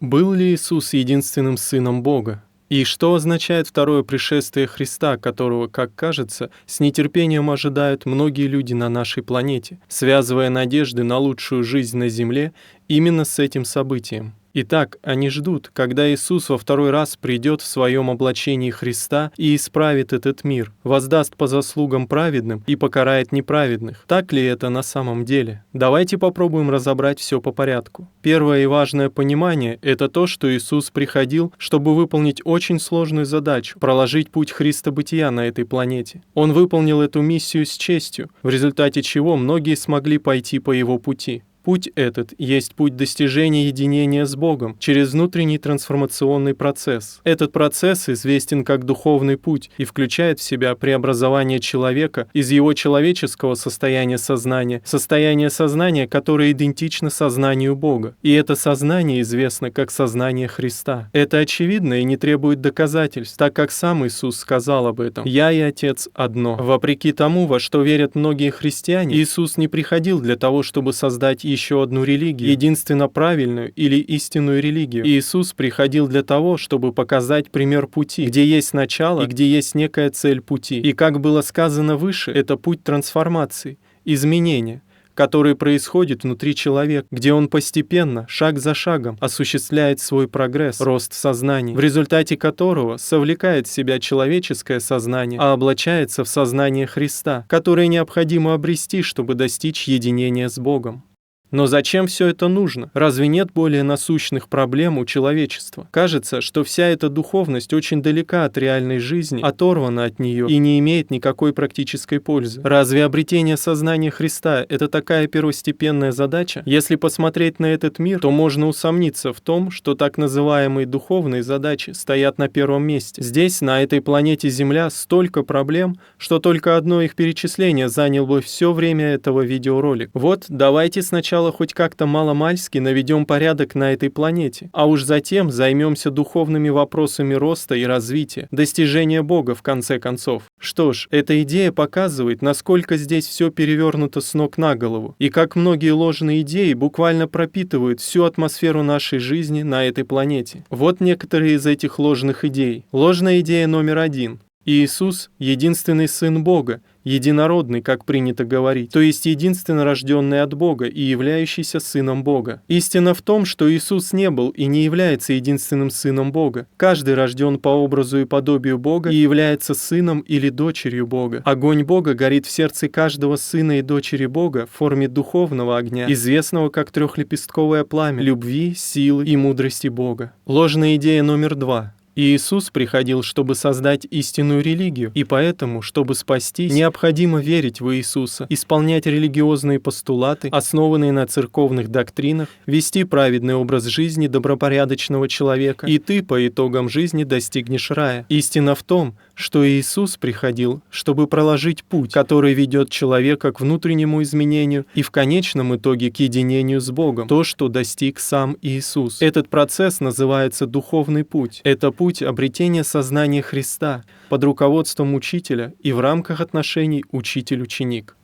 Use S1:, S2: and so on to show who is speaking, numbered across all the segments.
S1: Был ли Иисус единственным Сыном Бога? И что означает второе пришествие Христа, которого, как кажется, с нетерпением ожидают многие люди на нашей планете, связывая надежды на лучшую жизнь на Земле именно с этим событием? Итак, они ждут, когда Иисус во второй раз придет в своем облачении Христа и исправит этот мир, воздаст по заслугам праведным и покарает неправедных. Так ли это на самом деле? Давайте попробуем разобрать все по порядку. Первое и важное понимание — это то, что Иисус приходил, чтобы выполнить очень сложную задачу — проложить путь Христобытия на этой планете. Он выполнил эту миссию с честью, в результате чего многие смогли пойти по его пути. Путь этот есть путь достижения единения с Богом через внутренний трансформационный процесс. Этот процесс известен как духовный путь и включает в себя преобразование человека из его человеческого состояния сознания в состояние сознания, которое идентично сознанию Бога. И это сознание известно как сознание Христа. Это очевидно и не требует доказательств, так как сам Иисус сказал об этом: «Я и Отец одно». Вопреки тому, во что верят многие христиане, Иисус не приходил для того, чтобы создать еще одну религию, единственно правильную или истинную религию. Иисус приходил для того, чтобы показать пример пути, где есть начало и где есть некая цель пути. И как было сказано выше, это путь трансформации, изменения, который происходит внутри человека, где он постепенно, шаг за шагом, осуществляет свой прогресс, рост сознания, в результате которого совлекает в себя человеческое сознание, а облачается в сознание Христа, которое необходимо обрести, чтобы достичь единения с Богом. Но зачем все это нужно? Разве нет более насущных проблем у человечества? Кажется, что вся эта духовность очень далека от реальной жизни, оторвана от нее и не имеет никакой практической пользы. Разве обретение сознания Христа — это такая первостепенная задача? Если посмотреть на этот мир, то можно усомниться в том, что так называемые духовные задачи стоят на первом месте. Здесь, на этой планете Земля, столько проблем, что только одно их перечисление заняло бы все время этого видеоролика. Вот, давайте сначала хоть как-то маломальски наведем порядок на этой планете, а уж затем займемся духовными вопросами роста и развития, достижения Бога в конце концов. Что ж, эта идея показывает, насколько здесь все перевернуто с ног на голову, и как многие ложные идеи буквально пропитывают всю атмосферу нашей жизни на этой планете. Вот некоторые из этих ложных идей. Ложная идея номер 1. Иисус — единственный Сын Бога, единородный, как принято говорить, то есть единственно рожденный от Бога и являющийся Сыном Бога. Истина в том, что Иисус не был и не является единственным Сыном Бога. Каждый рожден по образу и подобию Бога и является сыном или дочерью Бога. Огонь Бога горит в сердце каждого сына и дочери Бога в форме духовного огня, известного как трехлепестковое пламя любви, силы и мудрости Бога. Ложная идея номер 2. Иисус приходил, чтобы создать истинную религию, и поэтому, чтобы спастись, необходимо верить в Иисуса, исполнять религиозные постулаты, основанные на церковных доктринах, вести праведный образ жизни добропорядочного человека, и ты по итогам жизни достигнешь рая. Истина в том, что Иисус приходил, чтобы проложить путь, который ведет человека к внутреннему изменению и в конечном итоге к единению с Богом, то, что достиг сам Иисус. Этот процесс называется духовный путь. Это путь обретения сознания Христа под руководством учителя и в рамках отношений учитель-ученик.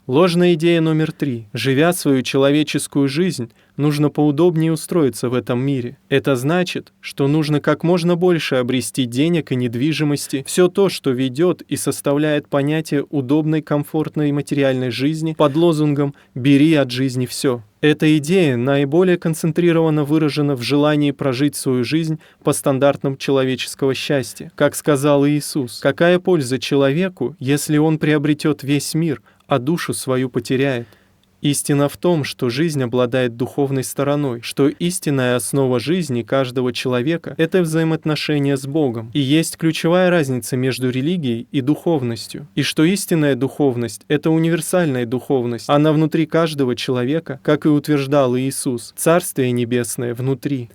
S1: Ложная идея номер 3. Живя свою человеческую жизнь, нужно поудобнее устроиться в этом мире. Это значит, что нужно как можно больше обрести денег и недвижимости, все то, что ведет и составляет понятие удобной, комфортной материальной жизни под лозунгом «бери от жизни все». Эта идея наиболее концентрированно выражена в желании прожить свою жизнь по стандартам человеческого счастья. Как сказал Иисус: «Какая польза человеку, если он приобретет весь мир, а душу свою потеряет?» Истина в том, что жизнь обладает духовной стороной, что истинная основа жизни каждого человека — это взаимоотношения с Богом, и есть ключевая разница между религией и духовностью, и что истинная духовность — это универсальная духовность, она внутри каждого человека, как и утверждал Иисус, Царствие Небесное внутри.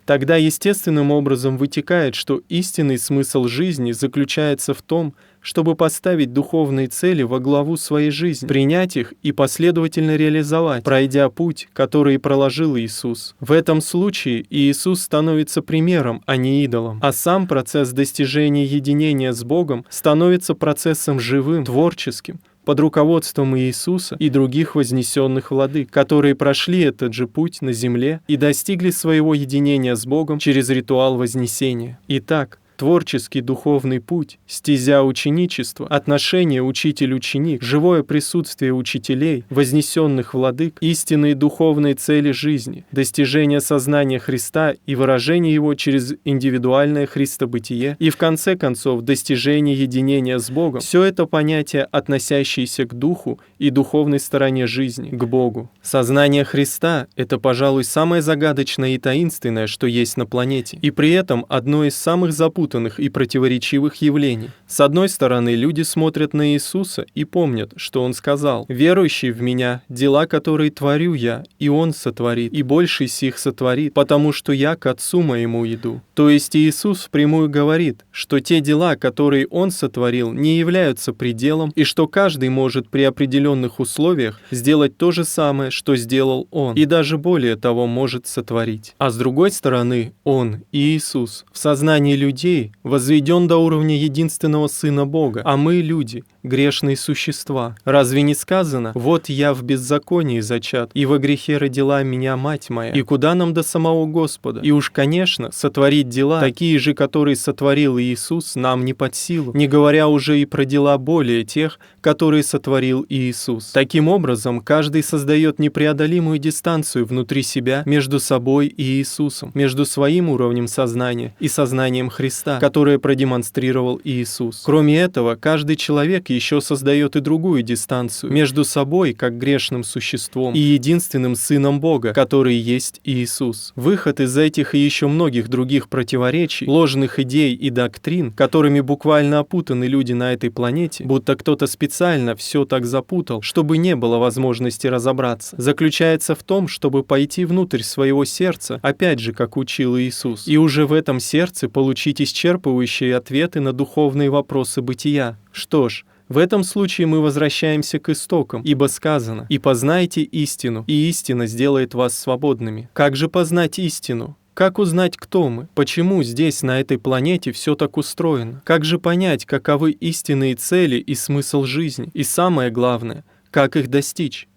S1: Тогда естественным образом вытекает, что истинный смысл жизни заключается в том, чтобы поставить духовные цели во главу своей жизни, принять их и последовательно реализовать, пройдя путь, который проложил Иисус. В этом случае Иисус становится примером, а не идолом, а сам процесс достижения единения с Богом становится процессом живым, творческим, под руководством Иисуса и других вознесенных владык, которые прошли этот же путь на земле и достигли своего единения с Богом через ритуал вознесения. Итак, творческий духовный путь, стезя ученичества, отношения учитель-ученик, живое присутствие учителей, вознесенных владык, истинные духовные цели жизни, достижение сознания Христа и выражение его через индивидуальное христобытие и, в конце концов, достижение единения с Богом — все это понятия, относящиеся к духу и духовной стороне жизни, к Богу. Сознание Христа — это, пожалуй, самое загадочное и таинственное, что есть на планете, и при этом одно из самых запутанных и противоречивых явлений. С одной стороны, люди смотрят на Иисуса и помнят, что Он сказал: «Верующий в Меня, дела, которые творю Я, и Он сотворит, и больше сих сотворит, потому что Я к Отцу Моему иду». То есть Иисус впрямую говорит, что те дела, которые Он сотворил, не являются пределом, и что каждый может при определенных условиях сделать то же самое, что сделал Он, и даже более того может сотворить. А с другой стороны, Он, Иисус, в сознании людей возведен до уровня единственного Сына Бога, а мы, люди, грешные существа. Разве не сказано: «Вот я в беззаконии зачат, и во грехе родила меня мать моя»? И куда нам до самого Господа? И уж, конечно, сотворить дела, такие же, которые сотворил Иисус, нам не под силу, не говоря уже и про дела более тех, которые сотворил Иисус. Таким образом, каждый создает непреодолимую дистанцию внутри себя между собой и Иисусом, между своим уровнем сознания и сознанием Христа, которое продемонстрировал Иисус. Кроме этого, каждый человек еще создает и другую дистанцию между собой, как грешным существом, и единственным Сыном Бога, который есть Иисус. Выход из этих и еще многих других противоречий, ложных идей и доктрин, которыми буквально опутаны люди на этой планете, будто кто-то специально все так запутал, чтобы не было возможности разобраться, заключается в том, чтобы пойти внутрь своего сердца, опять же, как учил Иисус, и уже в этом сердце получить исчерпывающие ответы на духовные вопросы бытия. Что ж, в этом случае мы возвращаемся к истокам, ибо сказано: «И познайте истину, и истина сделает вас свободными». Как же познать истину? Как узнать, кто мы? Почему здесь, на этой планете, все так устроено? Как же понять, каковы истинные цели и смысл жизни? И самое главное, как их достичь?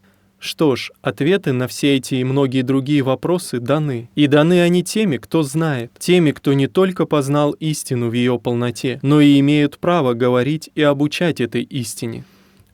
S1: Что ж, ответы на все эти и многие другие вопросы даны. И даны они теми, кто знает, теми, кто не только познал истину в ее полноте, но и имеют право говорить и обучать этой истине.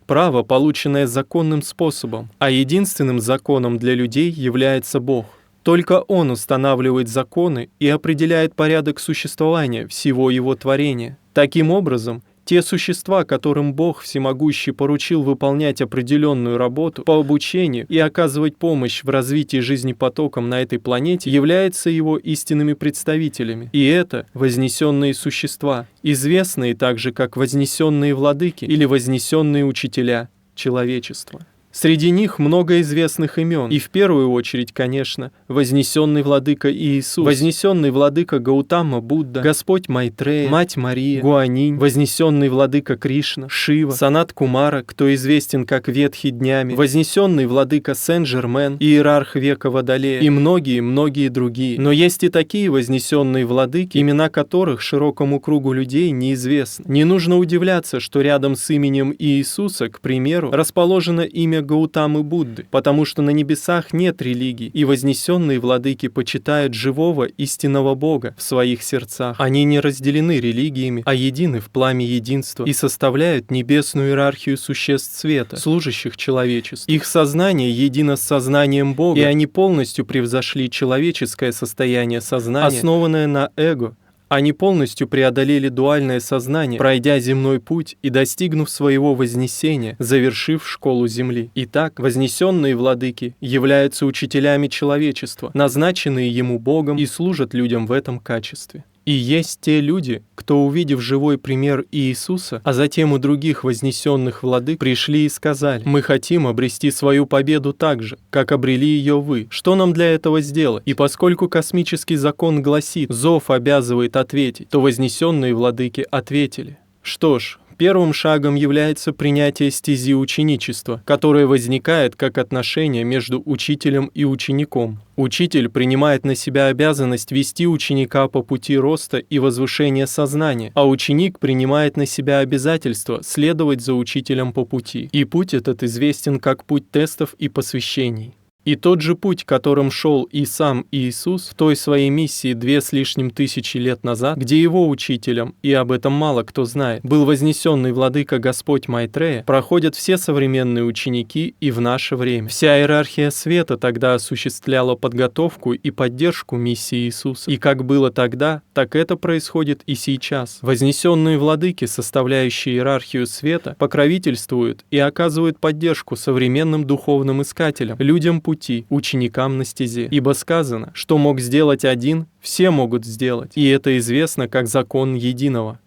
S1: Право, полученное законным способом, а единственным законом для людей является Бог. Только Он устанавливает законы и определяет порядок существования всего Его творения. Таким образом, те существа, которым Бог Всемогущий поручил выполнять определенную работу по обучению и оказывать помощь в развитии жизнепотоком на этой планете, являются Его истинными представителями. И это вознесенные существа, известные также как вознесенные владыки или вознесенные учителя человечества. Среди них много известных имен, и в первую очередь, конечно, вознесенный владыка Иисус, вознесенный владыка Гаутама Будда, Господь Майтрея, Мать Мария, Гуанинь, вознесенный владыка Кришна, Шива, Санат Кумара, кто известен как Ветхий днями, вознесенный владыка Сен-Жермен, иерарх века Водолея, и многие другие. Но есть и такие вознесенные владыки, имена которых широкому кругу людей неизвестны. Не нужно удивляться, что рядом с именем Иисуса, к примеру, расположено имя Гаутамы Будды, потому что на небесах нет религий, и вознесенные владыки почитают живого истинного Бога в своих сердцах. Они не разделены религиями, а едины в пламя единства и составляют небесную иерархию существ света, служащих человечеству. Их сознание едино с сознанием Бога, и они полностью превзошли человеческое состояние сознания, основанное на эго. Они полностью преодолели дуальное сознание, пройдя земной путь и достигнув своего вознесения, завершив школу Земли. Итак, вознесенные владыки являются учителями человечества, назначенные ему Богом, и служат людям в этом качестве. И есть те люди, кто, увидев живой пример Иисуса, а затем у других вознесенных владык, пришли и сказали: «Мы хотим обрести свою победу так же, как обрели ее вы. Что нам для этого сделать?» И поскольку космический закон гласит: «Зов обязывает ответить», то вознесенные владыки ответили: «Что ж, Первым шагом является принятие стези ученичества, которое возникает как отношение между учителем и учеником. Учитель принимает на себя обязанность вести ученика по пути роста и возвышения сознания, а ученик принимает на себя обязательство следовать за учителем по пути. И путь этот известен как путь тестов и посвящений. И тот же путь, которым шел и сам Иисус в той своей миссии 2500 лет назад, где его учителем, и об этом мало кто знает, был вознесенный владыка Господь Майтрея, проходят все современные ученики и в наше время. Вся иерархия света тогда осуществляла подготовку и поддержку миссии Иисуса. И как было тогда, так это происходит и сейчас. Вознесенные владыки, составляющие иерархию света, покровительствуют и оказывают поддержку современным духовным искателям, людям пути, ученикам на стезе. Ибо сказано, что мог сделать один, все могут сделать, и это известно как закон единого.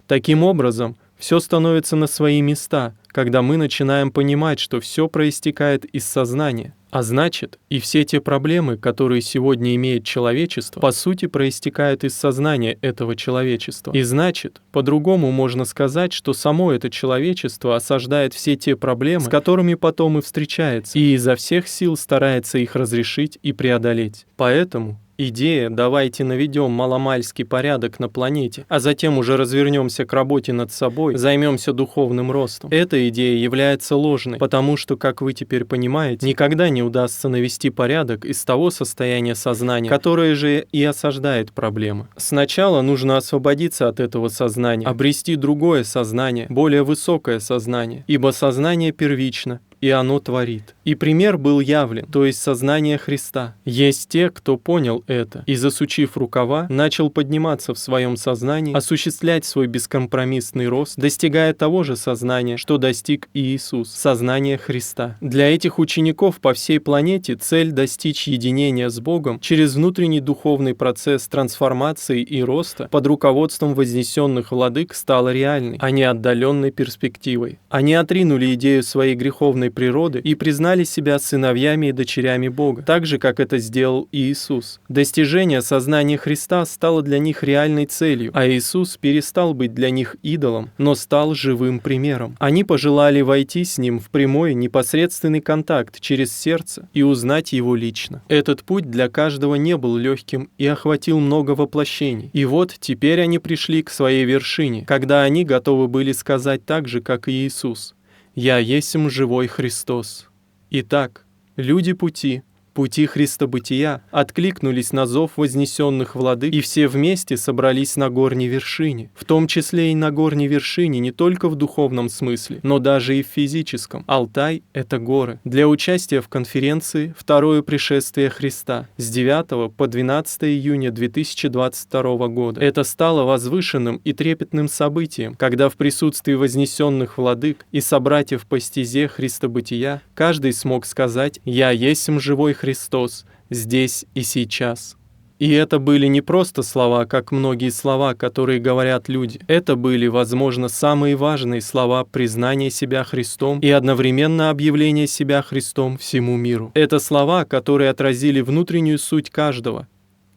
S1: Таким образом, все становится на свои места, когда мы начинаем понимать, что все проистекает из сознания. А значит, и все те проблемы, которые сегодня имеет человечество, по сути проистекают из сознания этого человечества. И значит, по-другому можно сказать, что само это человечество осаждает все те проблемы, с которыми потом и встречается, и изо всех сил старается их разрешить и преодолеть. Поэтому идея «давайте наведем маломальский порядок на планете, а затем уже развернемся к работе над собой, займемся духовным ростом». Эта идея является ложной, потому что, как вы теперь понимаете, никогда не удастся навести порядок из того состояния сознания, которое же и осаждает проблемы. Сначала нужно освободиться от этого сознания, обрести другое сознание, более высокое сознание, ибо сознание первично, и оно творит. И пример был явлен, то есть сознание Христа. Есть те, кто понял это, и, засучив рукава, начал подниматься в своем сознании, осуществлять свой бескомпромиссный рост, достигая того же сознания, что достиг и Иисус, сознания Христа. Для этих учеников по всей планете цель достичь единения с Богом через внутренний духовный процесс трансформации и роста под руководством вознесенных владык стала реальной, а не отдаленной перспективой. Они отринули идею своей греховной природы и признали себя сыновьями и дочерями Бога, так же, как это сделал и Иисус. Достижение сознания Христа стало для них реальной целью, а Иисус перестал быть для них идолом, но стал живым примером. Они пожелали войти с Ним в прямой, непосредственный контакт через сердце и узнать Его лично. Этот путь для каждого не был легким и охватил много воплощений. И вот теперь они пришли к своей вершине, когда они готовы были сказать так же, как и Иисус: «Я есмь живой Христос». Итак, люди пути Христобытия откликнулись на зов вознесенных владык, и все вместе собрались на горней вершине, в том числе и на горней вершине не только в духовном смысле, но даже и в физическом. Алтай — это горы. Для участия в конференции «Второе пришествие Христа» с 9 по 12 июня 2022 года. Это стало возвышенным и трепетным событием, когда в присутствии вознесенных владык и собратьев по стезе Христобытия каждый смог сказать: «Я есмь живой Христос, здесь и сейчас». И это были не просто слова, как многие слова, которые говорят люди. Это были, возможно, самые важные слова признания себя Христом и одновременно объявления себя Христом всему миру. Это слова, которые отразили внутреннюю суть каждого,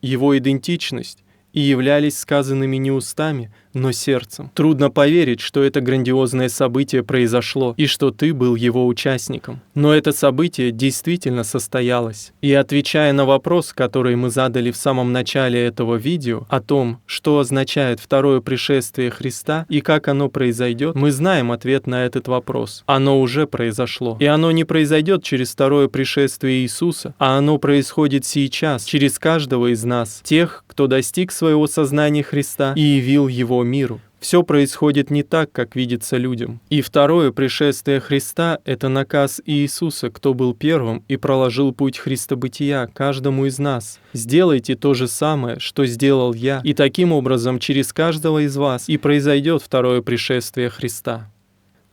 S1: его идентичность, и являлись сказанными не устами, но сердцем. Трудно поверить, что это грандиозное событие произошло, и что ты был его участником. Но это событие действительно состоялось. И отвечая на вопрос, который мы задали в самом начале этого видео, о том, что означает второе пришествие Христа и как оно произойдет, мы знаем ответ на этот вопрос. Оно уже произошло. И оно не произойдет через второе пришествие Иисуса, а оно происходит сейчас, через каждого из нас, тех, кто достиг своего сознания Христа и явил его миру. Все происходит не так, как видится людям. И второе пришествие Христа — это наказ Иисуса, кто был первым и проложил путь Христобытия каждому из нас. Сделайте то же самое, что сделал я, и таким образом через каждого из вас и произойдет второе пришествие Христа.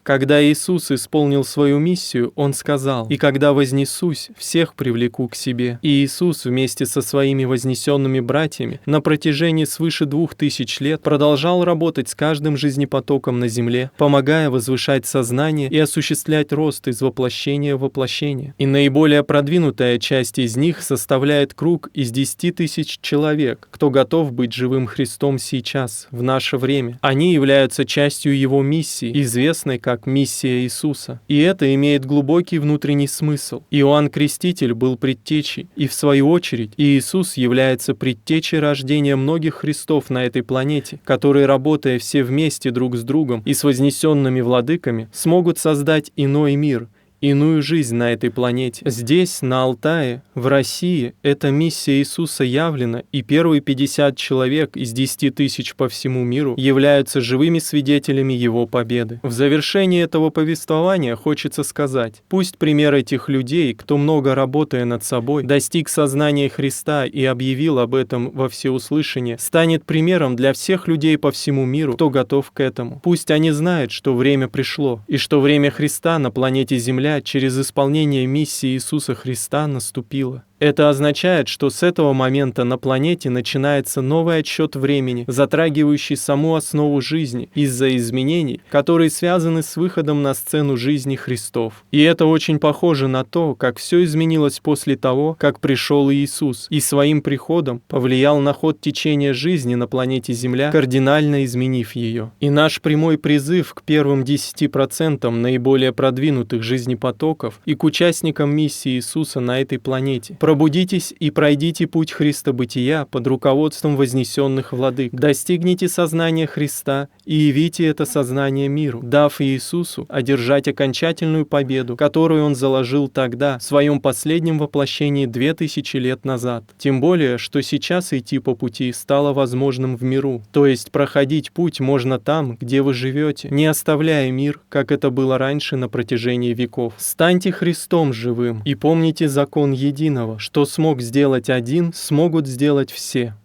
S1: Когда Иисус исполнил свою миссию, Он сказал: «И когда вознесусь, всех привлеку к себе». И Иисус вместе со своими вознесенными братьями на протяжении свыше 2000 лет продолжал работать с каждым жизнепотоком на земле, помогая возвышать сознание и осуществлять рост из воплощения в воплощение. И наиболее продвинутая часть из них составляет круг из 10 тысяч человек, кто готов быть живым Христом сейчас, в наше время. Они являются частью Его миссии, известной как миссия Иисуса. И это имеет глубокий внутренний смысл. Иоанн Креститель был предтечей, и в свою очередь Иисус является предтечей рождения многих Христов на этой планете, которые, работая все вместе друг с другом и с вознесенными владыками, смогут создать иной мир, иную жизнь на этой планете. Здесь, на Алтае, в России, эта миссия Иисуса явлена, и первые 50 человек из 10 тысяч по всему миру являются живыми свидетелями Его победы. В завершении этого повествования хочется сказать: пусть пример этих людей, кто много работая над собой, достиг сознания Христа и объявил об этом во всеуслышание, станет примером для всех людей по всему миру, кто готов к этому. Пусть они знают, что время пришло, и что время Христа на планете Земля через исполнение миссии Иисуса Христа наступило. Это означает, что с этого момента на планете начинается новый отсчет времени, затрагивающий саму основу жизни из-за изменений, которые связаны с выходом на сцену жизни Христов. И это очень похоже на то, как все изменилось после того, как пришел Иисус, и своим приходом повлиял на ход течения жизни на планете Земля, кардинально изменив ее. И наш прямой призыв к первым 10% наиболее продвинутых жизнепотоков и к участникам миссии Иисуса на этой планете: пробудитесь и пройдите путь христобытия под руководством вознесенных владык. Достигните сознания Христа и явите это сознание миру, дав Иисусу одержать окончательную победу, которую Он заложил тогда, в своем последнем воплощении 2000 лет назад. Тем более, что сейчас идти по пути стало возможным в миру. То есть проходить путь можно там, где вы живете, не оставляя мир, как это было раньше на протяжении веков. Станьте Христом живым и помните закон единого: что смог сделать один, смогут сделать все.